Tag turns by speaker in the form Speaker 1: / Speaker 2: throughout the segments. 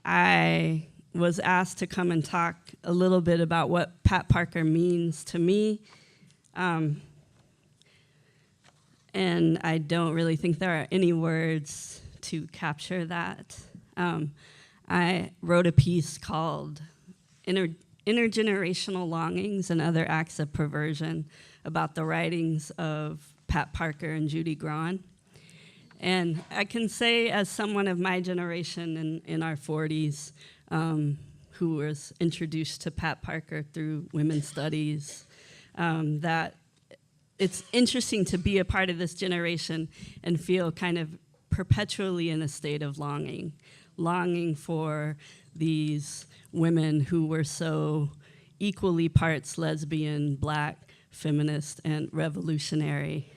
Speaker 1: I was asked to come and talk a little bit about what Pat Parker means to me. And I don't really think there are any words to capture that. I wrote a piece called Intergenerational Longings and Other Acts of Perversion about the writings of Pat Parker and Judy Grahn. And I can say, as someone of my generation in our 40s, who was introduced to Pat Parker through women's studies, that it's interesting to be a part of this generation and feel kind of perpetually in a state of longing for these women who were so equally parts lesbian, Black, feminist, and revolutionary,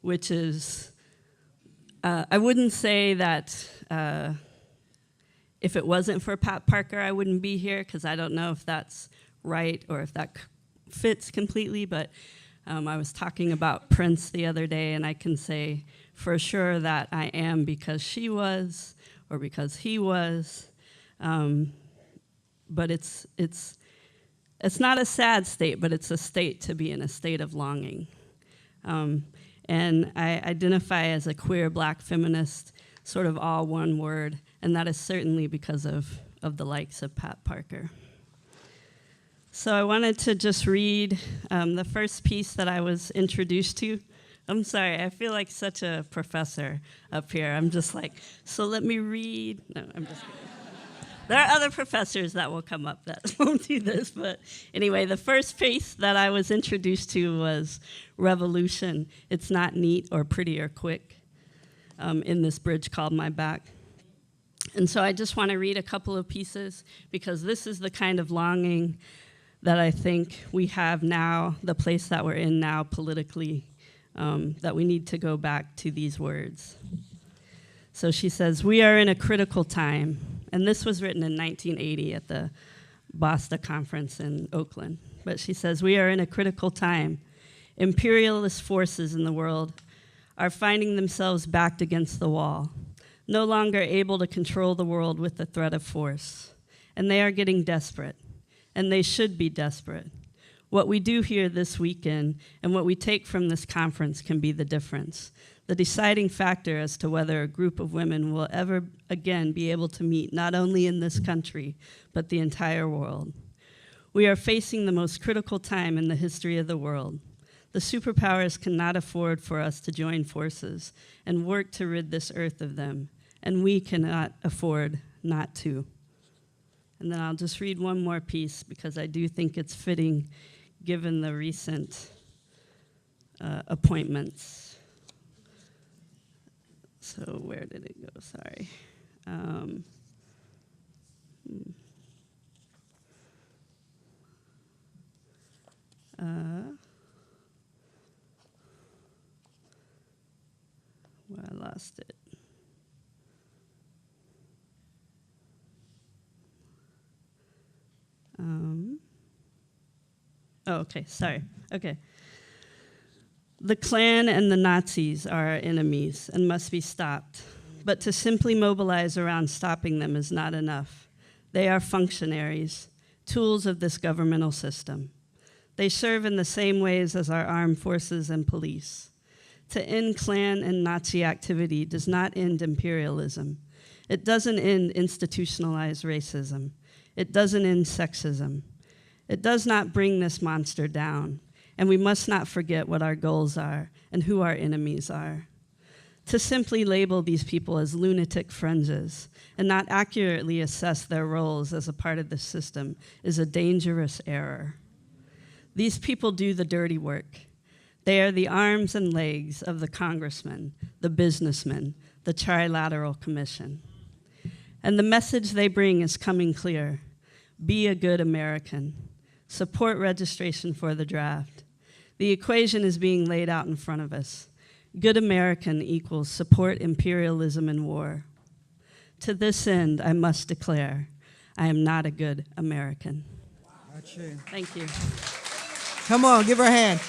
Speaker 1: which is, I wouldn't say that if it wasn't for Pat Parker, I wouldn't be here, because I don't know if that's right or if that fits completely, but I was talking about Prince the other day, and I can say for sure that I am because she was, or because he was, but it's not a sad state, but it's a state to be in a state of longing. And I identify as a queer Black feminist, sort of all one word, and that is certainly because of the likes of Pat Parker. So I wanted to just read the first piece that I was introduced to. I'm sorry, I feel like such a professor up here. I'm just like, so let me read. No, I'm just kidding. There are other professors that will come up that won't do this, but anyway, the first piece that I was introduced to was Revolution. It's not neat or pretty or quick, in this bridge called My Back. And so I just want to read a couple of pieces, because this is the kind of longing that I think we have now, the place that we're in now politically, that we need to go back to these words. So she says, "We are in a critical time." And this was written in 1980 at the BOSTA conference in Oakland. But she says, "We are in a critical time. Imperialist forces in the world are finding themselves backed against the wall, no longer able to control the world with the threat of force. And they are getting desperate, and they should be desperate. What we do here this weekend and what we take from this conference can be the difference, the deciding factor as to whether a group of women will ever again be able to meet not only in this country, but the entire world. We are facing the most critical time in the history of the world. The superpowers cannot afford for us to join forces and work to rid this earth of them, and we cannot afford not to." And then I'll just read one more piece, because I do think it's fitting given the recent appointments. So where did it go? Sorry. Well, I lost it. Oh, okay, sorry. Okay. "The Klan and the Nazis are our enemies and must be stopped. But to simply mobilize around stopping them is not enough. They are functionaries, tools of this governmental system. They serve in the same ways as our armed forces and police. To end Klan and Nazi activity does not end imperialism. It doesn't end institutionalized racism. It doesn't end sexism. It does not bring this monster down, and we must not forget what our goals are and who our enemies are. To simply label these people as lunatic fringes and not accurately assess their roles as a part of the system is a dangerous error. These people do the dirty work. They are the arms and legs of the congressman, the businessman, the Trilateral Commission. And the message they bring is coming clear. Be a good American. Support registration for the draft. The equation is being laid out in front of us. Good American equals support imperialism and war. To this end, I must declare, I am not a good American."
Speaker 2: Wow.
Speaker 1: Thank you.
Speaker 2: Come on, give her a hand.